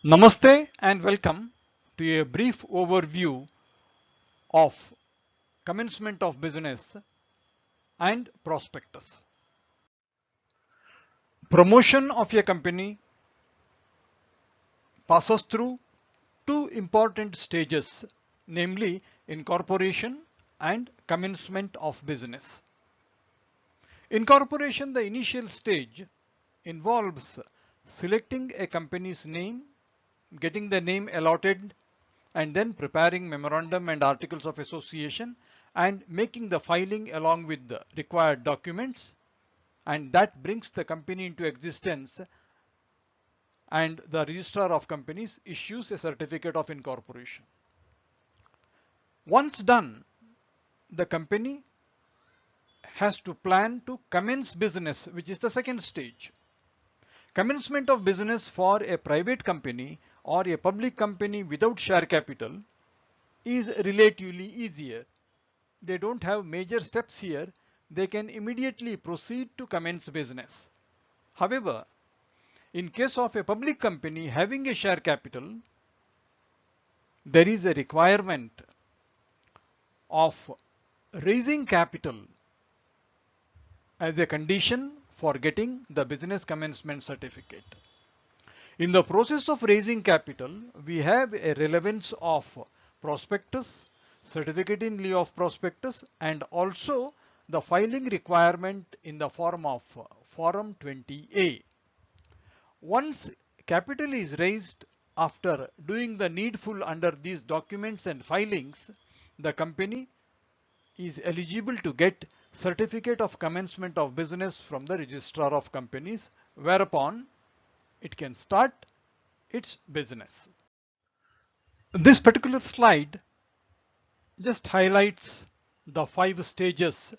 Namaste and welcome to a brief overview of commencement of business and prospectus. Promotion of a company passes through two important stages, namely incorporation and commencement of business. Incorporation, the initial stage, involves selecting a company's name, getting the name allotted, and then preparing memorandum and articles of association and making the filing along with the required documents, and that brings the company into existence, and the registrar of companies issues a certificate of incorporation. Once done, the company has to plan to commence business, which is the second stage. Commencement of business for a private company or a public company without share capital is relatively easier. They don't have major steps here. They can immediately proceed to commence business. However, in case of a public company having a share capital, there is a requirement of raising capital as a condition for getting the business commencement certificate. In the process of raising capital, we have a relevance of prospectus, certificate in lieu of prospectus, and also the filing requirement in the form of Form 20A. Once capital is raised after doing the needful under these documents and filings, the company is eligible to get certificate of commencement of business from the registrar of companies, whereupon it can start its business. This particular slide just highlights the 5 stages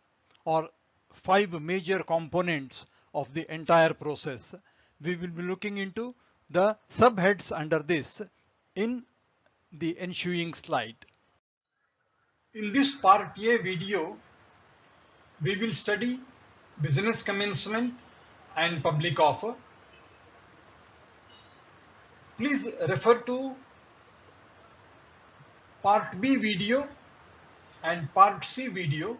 or 5 major components of the entire process. We will be looking into the subheads under this in the ensuing slide. In this part A video, we will study business commencement and public offer. Please refer to part B video and part C video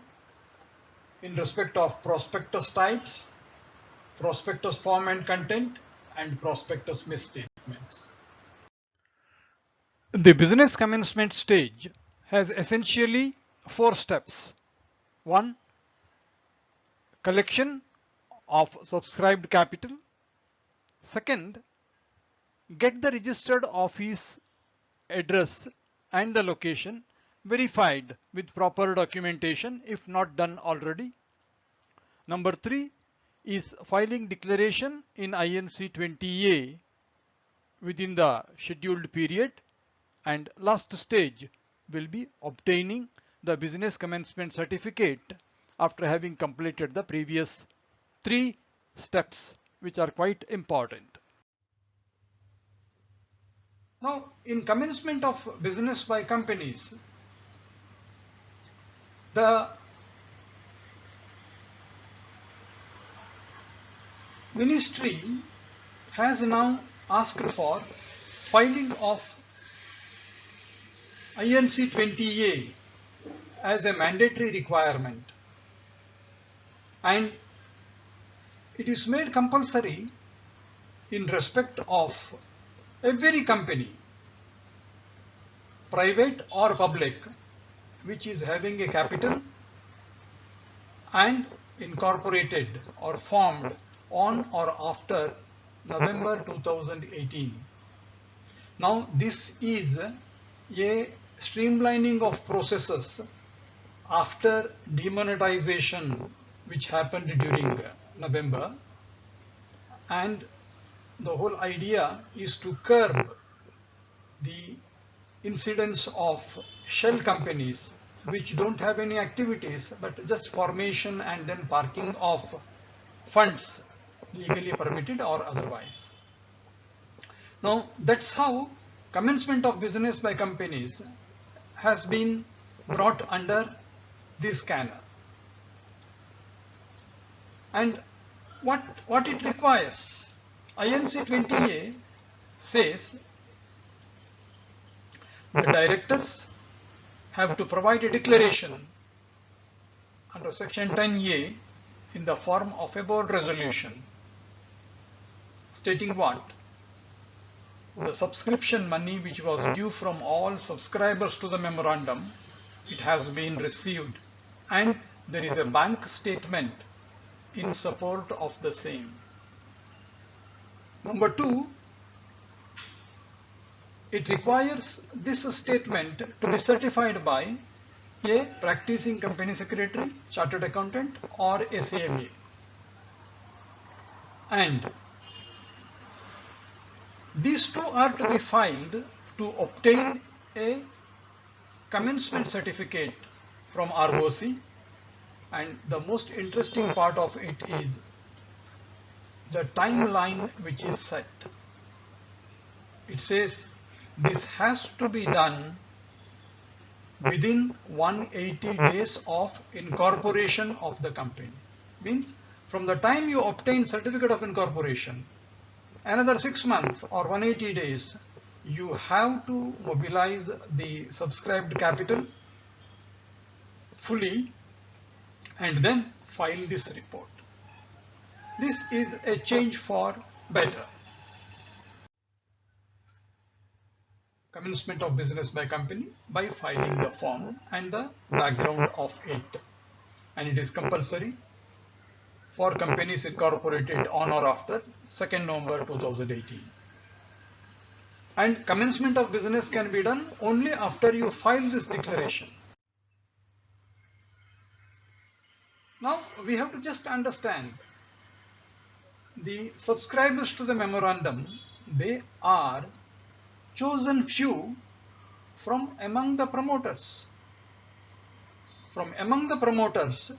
in respect of prospectus types, prospectus form and content, and prospectus misstatements. The business commencement stage has essentially 4 steps. 1. Collection of subscribed capital. Second, get the registered office address and the location verified with proper documentation if not done already. Number 3 is filing declaration in INC 20A within the scheduled period, and last stage will be obtaining the business commencement certificate after having completed the previous 3 steps, which are quite important. Now, in commencement of business by companies, the ministry has now asked for filing of INC 20A as a mandatory requirement, and it is made compulsory in respect of every company, private or public, which is having a capital and incorporated or formed on or after November 2018. Now, this is a streamlining of processes after demonetization which happened during November, and the whole idea is to curb the incidence of shell companies which don't have any activities but just formation and then parking of funds legally permitted or otherwise. Now, that's how commencement of business by companies has been brought under this scanner. And what it requires, INC 20A says The directors have to provide a declaration under section 10A in the form of a board resolution stating what? The subscription money which was due from all subscribers to the memorandum, it has been received, and there is a bank statement in support of the same. Number 2, it requires this statement to be certified by a practicing company secretary, chartered accountant, or a CMA. And these two are to be filed to obtain a commencement certificate from ROC. And the most interesting part of it is the timeline which is set. It says this has to be done within 180 days of incorporation of the company. Means from the time you obtain certificate of incorporation, another 6 months or 180 days, you have to mobilize the subscribed capital fully and then file this report. This is a change for better. Commencement of business by company by filing the form and the background of it. And it is compulsory for companies incorporated on or after 2nd November 2018. And commencement of business can be done only after you file this declaration. Now we have to just understand the subscribers to the memorandum, they are chosen few from among the promoters. From among the promoters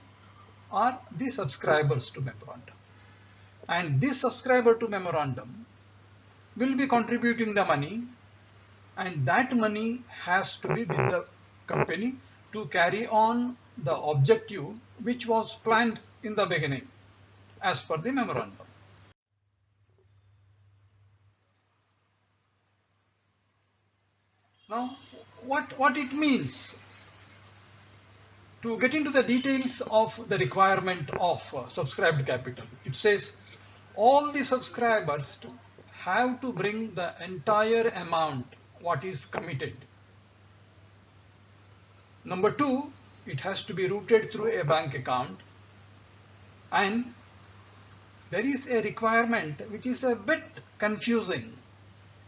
are the subscribers to memorandum. And this subscriber to memorandum will be contributing the money, and that money has to be with the company to carry on the objective which was planned in the beginning as per the memorandum. Now, what it means? To get into the details of the requirement of subscribed capital, it says all the subscribers have to bring the entire amount what is committed. Number 2, it has to be routed through a bank account, and there is a requirement which is a bit confusing.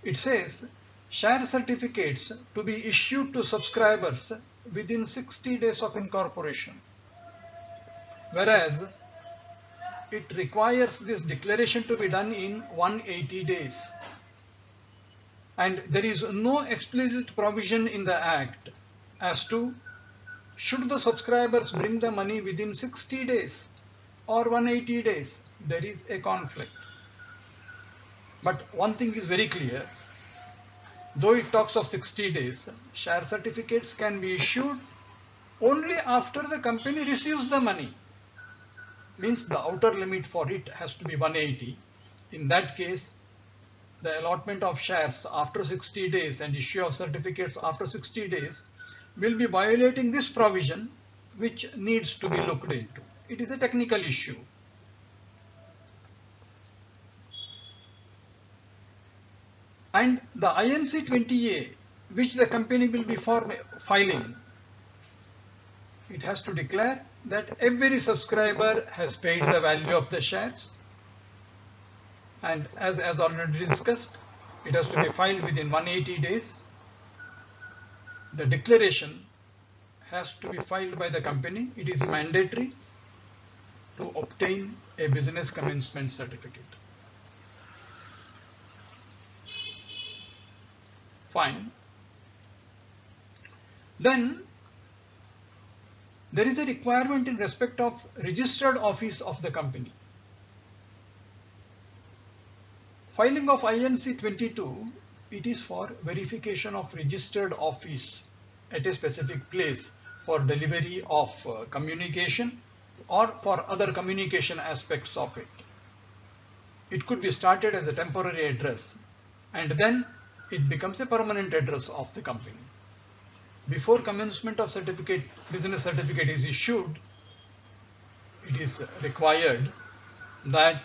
It says share certificates to be issued to subscribers within 60 days of incorporation, whereas it requires this declaration to be done in 180 days. And there is no explicit provision in the Act as to should the subscribers bring the money within 60 days or 180 days. There is a conflict. But one thing is very clear. Though it talks of 60 days, share certificates can be issued only after the company receives the money. Means the outer limit for it has to be 180. In that case, the allotment of shares after 60 days and issue of certificates after 60 days will be violating this provision, which needs to be looked into. It is a technical issue. And the INC 20A, which the company will be filing, it has to declare that every subscriber has paid the value of the shares, and as already discussed, it has to be filed within 180 days. The declaration has to be filed by the company. It is mandatory to obtain a business commencement certificate. Fine. Then there is a requirement in respect of registered office of the company. Filing of INC 22, it is for verification of registered office at a specific place for delivery of communication or for other communication aspects of it. It could be started as a temporary address and then it becomes a permanent address of the company. before commencement of business certificate is issued, it is required that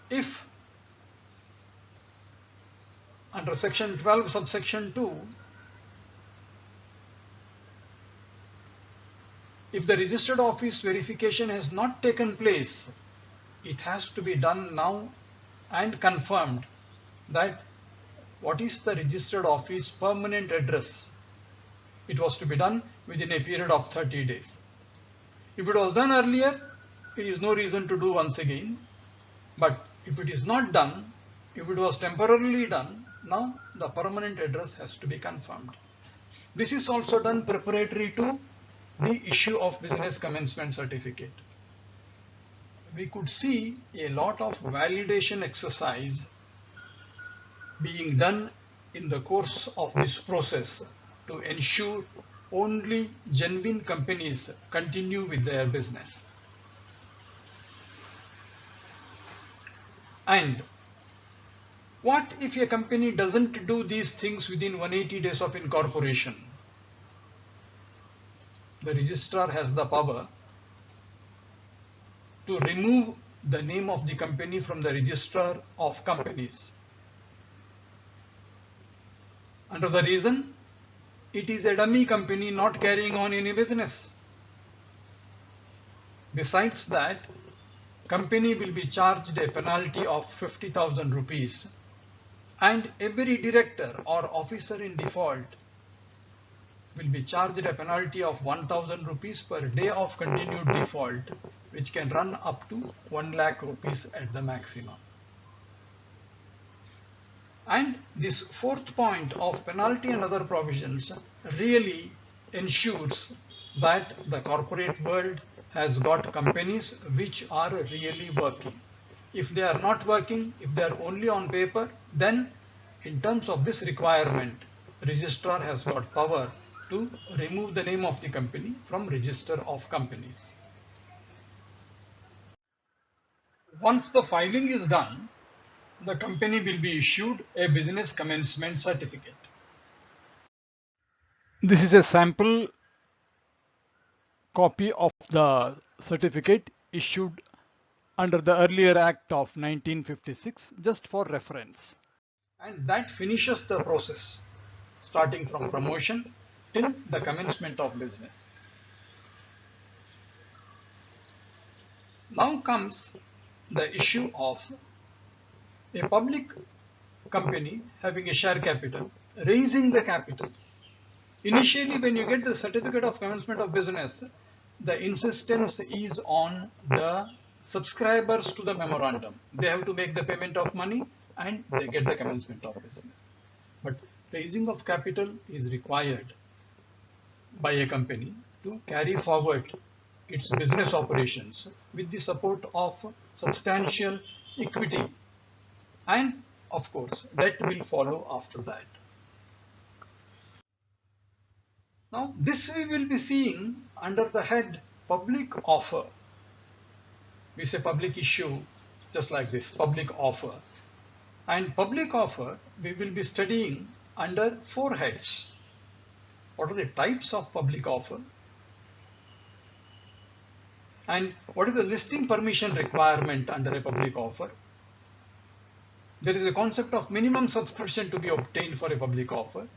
if under section 12 subsection 2, if the registered office verification has not taken place, it has to be done now and confirmed that what is the registered office permanent address. It was to be done within a period of 30 days. If it was done earlier, it is no reason to do once again. But if it is not done, if it was temporarily done, now the permanent address has to be confirmed. This is also done preparatory to the issue of business commencement certificate. We could see a lot of validation exercise being done in the course of this process to ensure only genuine companies continue with their business. And what if a company doesn't do these things within 180 days of incorporation? The registrar has the power to remove the name of the company from the register of companies. Under the reason, it is a dummy company not carrying on any business. Besides that, company will be charged a penalty of 50,000 rupees, and every director or officer in default will be charged a penalty of 1,000 rupees per day of continued default, which can run up to 1 lakh rupees at the maximum. And this fourth point of penalty and other provisions really ensures that the corporate world has got companies which are really working. If they are not working, if they are only on paper, then in terms of this requirement, registrar has got power to remove the name of the company from register of companies. Once the filing is done, the company will be issued a business commencement certificate. This is a sample copy of the certificate issued under the earlier Act of 1956, just for reference. And that finishes the process, starting from promotion till the commencement of business. Now comes the issue of a public company having a share capital, raising the capital. Initially, when you get the certificate of commencement of business, the insistence is on the subscribers to the memorandum. They have to make the payment of money and they get the commencement of business. But raising of capital is required by a company to carry forward its business operations with the support of substantial equity, and of course debt will follow after that. Now this we will be seeing under the head public offer. We say public issue just like this, public offer. And public offer we will be studying under 4 heads. What are the types of public offer? And what is the listing permission requirement under a public offer? There is a concept of minimum subscription to be obtained for a public offer,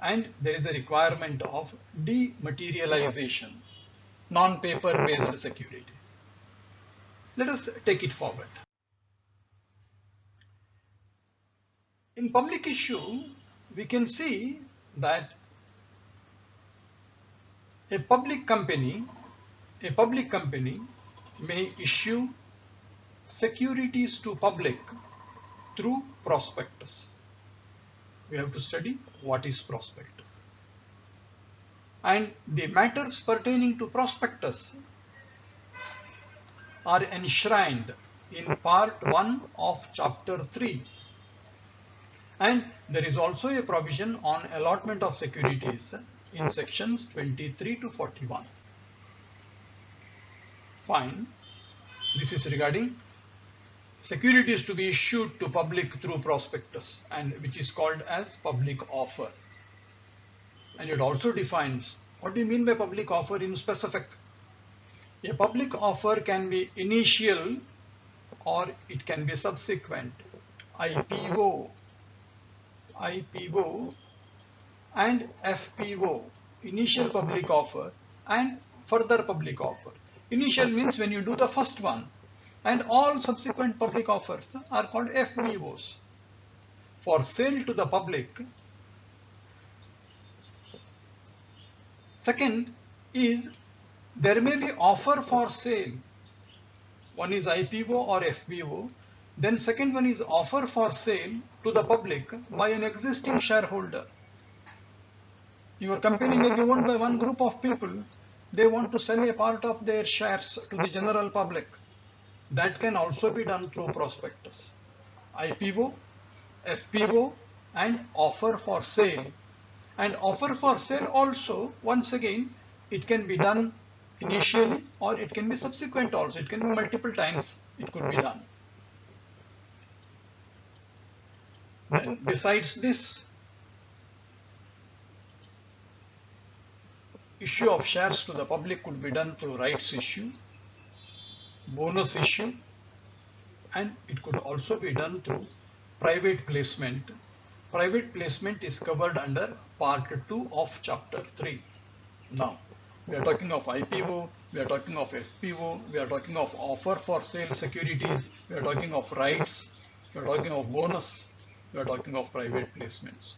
and there is a requirement of dematerialization, non-paper based securities. Let us take it forward. In public issue, we can see that a public company may issue securities to public through prospectus. We have to study what is prospectus. And the matters pertaining to prospectus are enshrined in part 1 of chapter 3. And there is also a provision on allotment of securities in sections 23 to 41. Fine. This is regarding securities to be issued to public through prospectus, and which is called as public offer. and it also defines what do you mean by public offer in specific. A public offer can be initial or it can be subsequent. IPO, IPO and FPO, initial public offer and further public offer. Initial means when you do the first one, and all subsequent public offers are called FPOs. For sale to the public. Second is there may be offer for sale. One is IPO or FPO. Then second one is offer for sale to the public by an existing shareholder. Your company may be owned by one group of people. They want to sell a part of their shares to the general public. That can also be done through prospectus. IPO, FPO and offer for sale. And offer for sale also, once again, it can be done initially or it can be subsequent also. It can be multiple times it could be done. Then besides this, issue of shares to the public could be done through rights issue, bonus issue, and it could also be done through private placement. Private placement is covered under part 2 of chapter 3. Now, we are talking of IPO, we are talking of FPO, we are talking of offer for sale securities, we are talking of rights, we are talking of bonus, we are talking of private placements.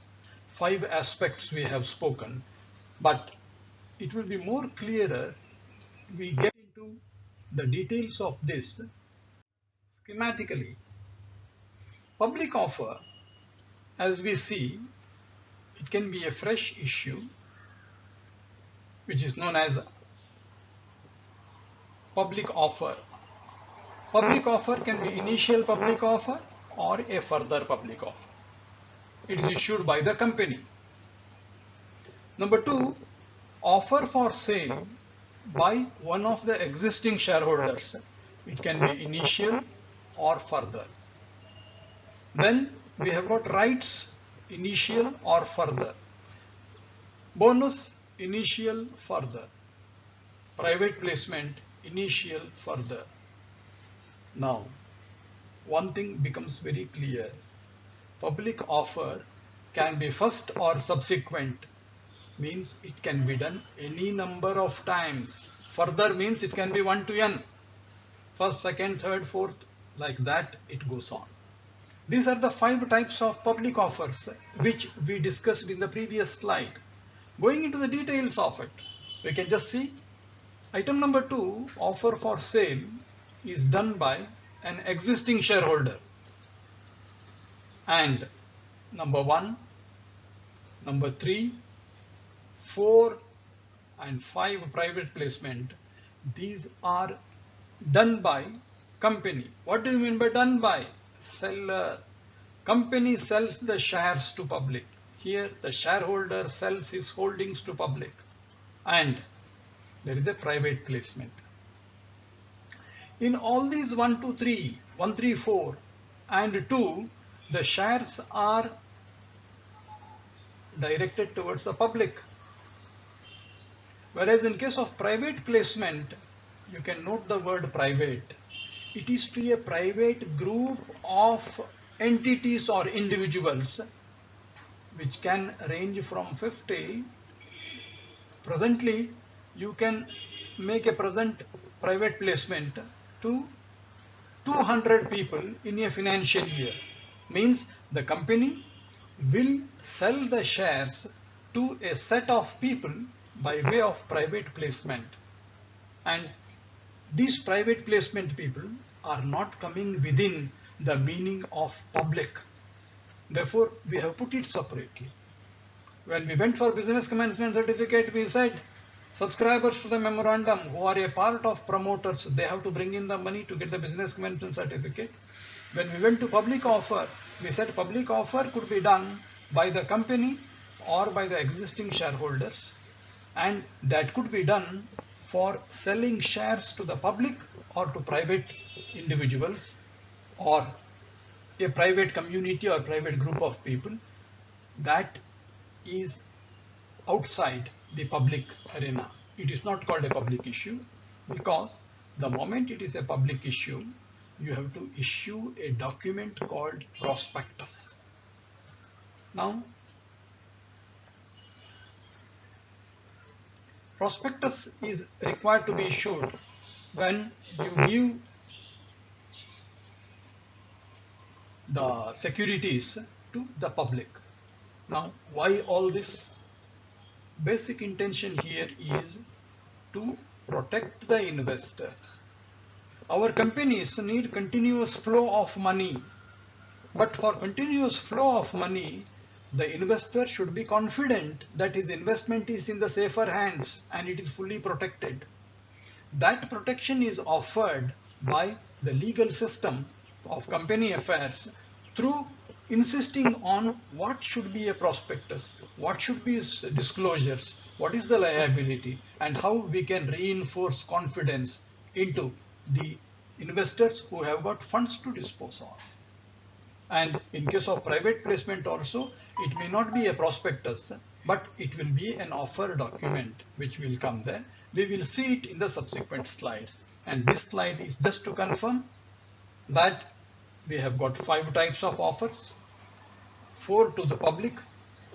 5 aspects we have spoken, but it will be more clearer we get into the details of this schematically. Public offer, as we see, it can be a fresh issue which is known as public offer. Public offer can be initial public offer or a further public offer. It is issued by the company. Number 2, offer for sale by one of the existing shareholders. It can be initial or further. Then we have got rights, initial or further. Bonus, initial, further. Private placement, initial, further. Now, one thing becomes very clear. Public offer can be first or subsequent, means it can be done any number of times. Further means it can be 1 to n. First, second, third, fourth, like that it goes on. These are the 5 types of public offers which we discussed in the previous slide. Going into the details of it, we can just see item number 2, offer for sale is done by an existing shareholder. And number 1, number 3, 4 and 5 private placement, these are done by company. What do you mean by done by? Seller. Company sells the shares to public. Here the shareholder sells his holdings to public, and there is a private placement. In all these 1, 2, 3, 1, 3, 4 and 2, the shares are directed towards the public. Whereas in case of private placement, you can note the word private. It is to a private group of entities or individuals which can range from 50. Presently, you can make a present private placement to 200 people in a financial year. Means the company will sell the shares to a set of people by way of private placement. And these private placement people are not coming within the meaning of public. Therefore, we have put it separately. When we went for business commencement certificate, we said subscribers to the memorandum who are a part of promoters, they have to bring in the money to get the business commencement certificate. When we went to public offer, we said public offer could be done by the company or by the existing shareholders, and that could be done for selling shares to the public or to private individuals or a private community or private group of people. That is outside the public arena. It is not called a public issue because the moment it is a public issue, you have to issue a document called prospectus. Now, prospectus is required to be issued when you give the securities to the public. Now, why all this? Basic intention here is to protect the investor. Our companies need continuous flow of money, but for continuous flow of money, the investor should be confident that his investment is in the safer hands and it is fully protected. That protection is offered by the legal system of company affairs through insisting on what should be a prospectus, what should be disclosures, what is the liability, and how we can reinforce confidence into the investors who have got funds to dispose of. And in case of private placement also, it may not be a prospectus, but it will be an offer document which will come there. We will see it in the subsequent slides. And this slide is just to confirm that we have got 5 types of offers, 4 to the public,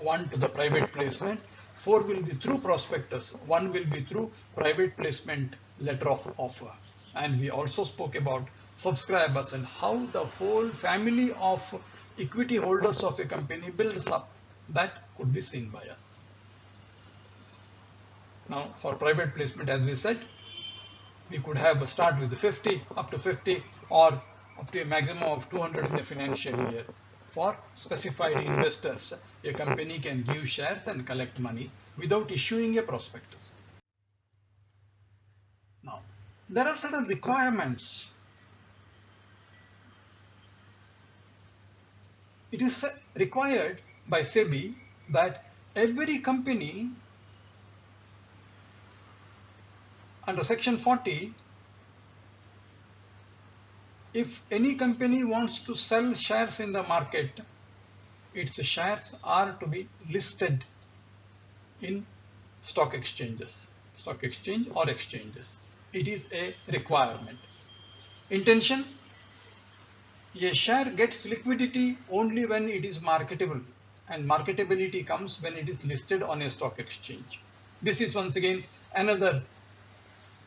1 to the private placement, 4 will be through prospectus, 1 will be through private placement letter of offer. And we also spoke about subscribers and how the whole family of equity holders of a company builds up. That could be seen by us. Now, for private placement, as we said, we could have start with 50, up to 50, or up to a maximum of 200 in a financial year. For specified investors, a company can give shares and collect money without issuing a prospectus. Now, there are certain requirements. It is required by SEBI that every company under section 40, if any company wants to sell shares in the market, its shares are to be listed in stock exchanges, stock exchange or exchanges. It is a requirement. Intention: a share gets liquidity only when it is marketable, and marketability comes when it is listed on a stock exchange. This is once again another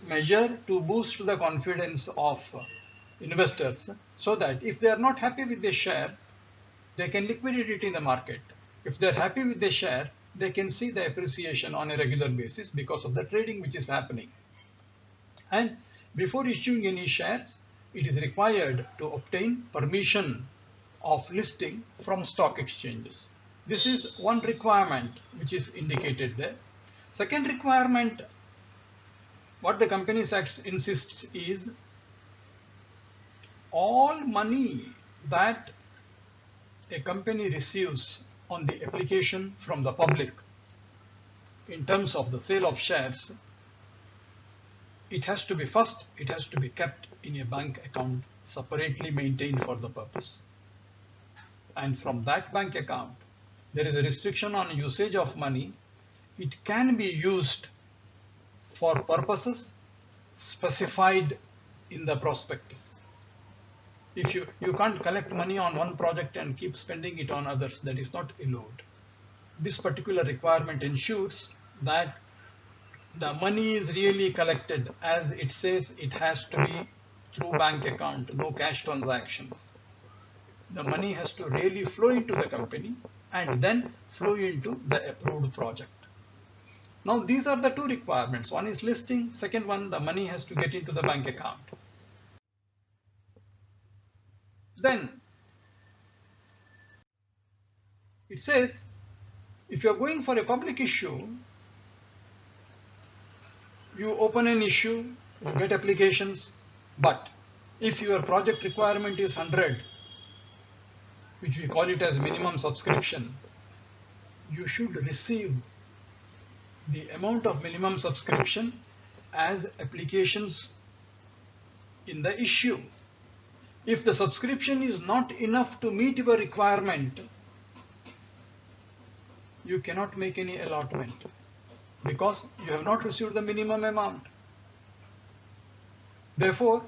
measure to boost the confidence of investors, so that if they are not happy with the share, they can liquidate it in the market. If they are happy with the share, they can see the appreciation on a regular basis because of the trading which is happening. And before issuing any shares, it is required to obtain permission of listing from stock exchanges. This is one requirement which is indicated there. Second requirement, what the Companies Act insists is all money that a company receives on the application from the public in terms of the sale of shares, it has to be kept in a bank account separately maintained for the purpose. And from that bank account, there is a restriction on usage of money. It can be used for purposes specified in the prospectus. If you can't collect money on one project and keep spending it on others, that is not allowed. This particular requirement ensures that the money is really collected as it says. It has to be through bank account, no cash transactions. The money has to really flow into the company and then flow into the approved project. Now these are the 2 requirements. One is listing, second one, the money has to get into the bank account. Then it says, if you are going for a public issue, you open an issue, you get applications, but if your project requirement is 100, which we call it as minimum subscription, you should receive the amount of minimum subscription as applications in the issue. If the subscription is not enough to meet your requirement, you cannot make any allotment because you have not received the minimum amount. Therefore,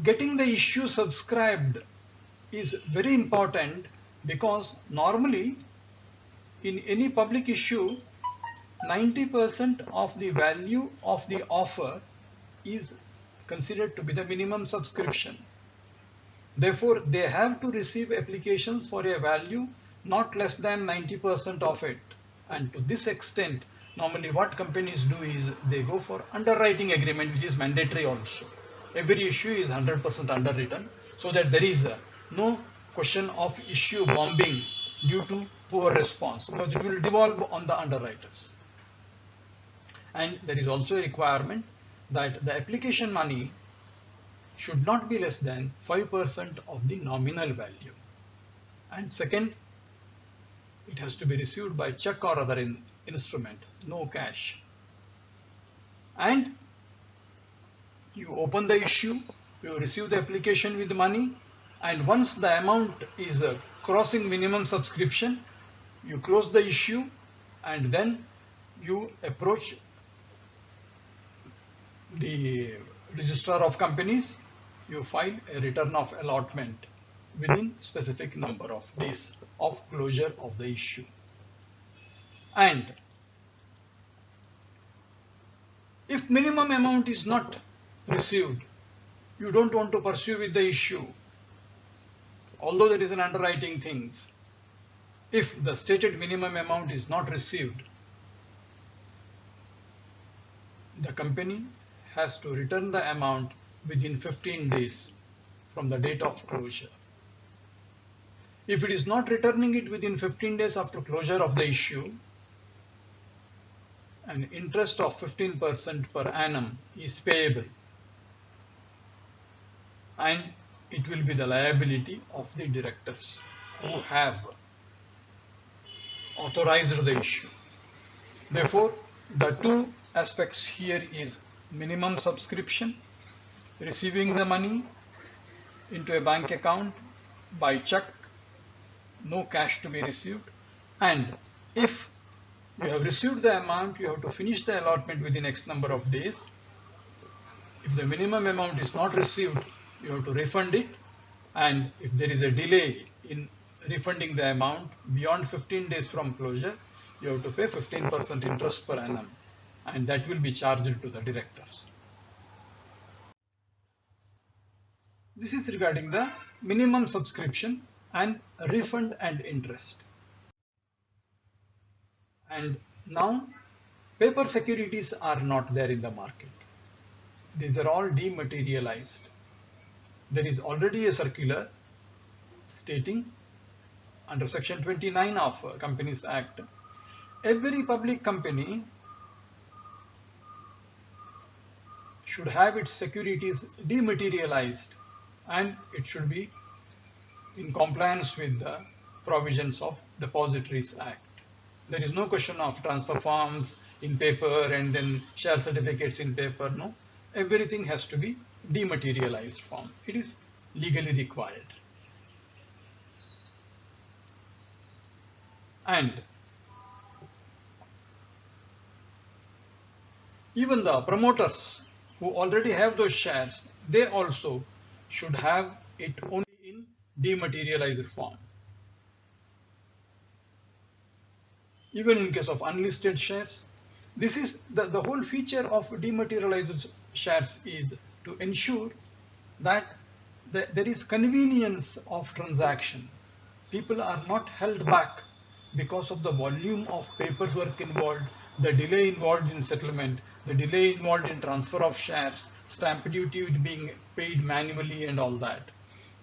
getting the issue subscribed is very important because normally in any public issue 90% of the value of the offer is considered to be the minimum subscription. Therefore, they have to receive applications for a value not less than 90% of it. And to this extent, normally what companies do is they go for underwriting agreement, which is mandatory also. Every issue is 100% underwritten so that there is no question of issue bombing due to poor response because it will devolve on the underwriters. And there is also a requirement that the application money should not be less than 5% of the nominal value. And second, it has to be received by check or other instrument, no cash. And you open the issue, you receive the application with money, and once the amount is crossing minimum subscription, you close the issue and then you approach the registrar of companies, you file a return of allotment within specific number of days of closure of the issue. And if minimum amount is not received, you don't want to pursue with the issue, although there is an underwriting things. If the stated minimum amount is not received, the company has to return the amount within 15 days from the date of closure. If it is not returning it within 15 days after closure of the issue, an interest of 15% per annum is payable, and it will be the liability of the directors who have authorized the issue. Therefore, the two aspects here is minimum subscription, receiving the money into a bank account by check, no cash to be received, and if you have received the amount, you have to finish the allotment within X number of days. If the minimum amount is not received, you have to refund it, and if there is a delay in refunding the amount beyond 15 days from closure, you have to pay 15% interest per annum, and that will be charged to the directors. This is regarding the minimum subscription and refund and interest. And now paper securities are not there in the market. These are all dematerialized. There is already a circular stating under section 29 of Companies Act, every public company should have its securities dematerialized and it should be in compliance with the provisions of Depositories Act. There is no question of transfer forms in paper and then share certificates in paper. No, everything has to be dematerialized form. It is legally required. And even the promoters who already have those shares, they also should have it only in dematerialized form. Even in case of unlisted shares, this is the whole feature of dematerialized shares is to ensure that there is convenience of transaction. People are not held back because of the volume of paperwork involved, the delay involved in settlement, the delay involved in transfer of shares, stamp duty being paid manually and all that.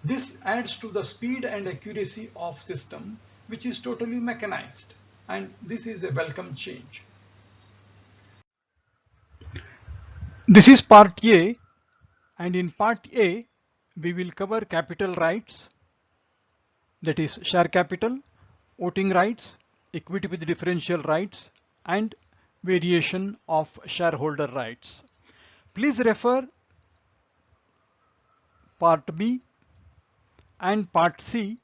This adds to the speed and accuracy of system, which is totally mechanized, and this is a welcome change. This is part A, and in part A we will cover capital rights, that is share capital, voting rights, equity with differential rights, and variation of shareholder rights. Please refer part B and part C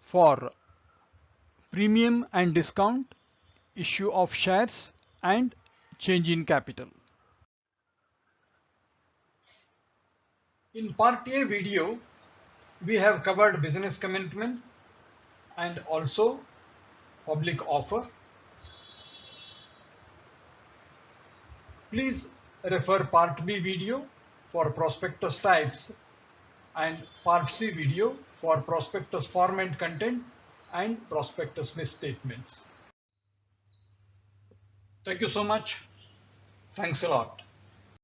for premium and discount, issue of shares, and change in capital. In part A video, we have covered business commitment and also public offer. Please refer part B video for prospectus types and part C video for prospectus form and content and prospectus misstatements. Thank you so much. Thanks a lot.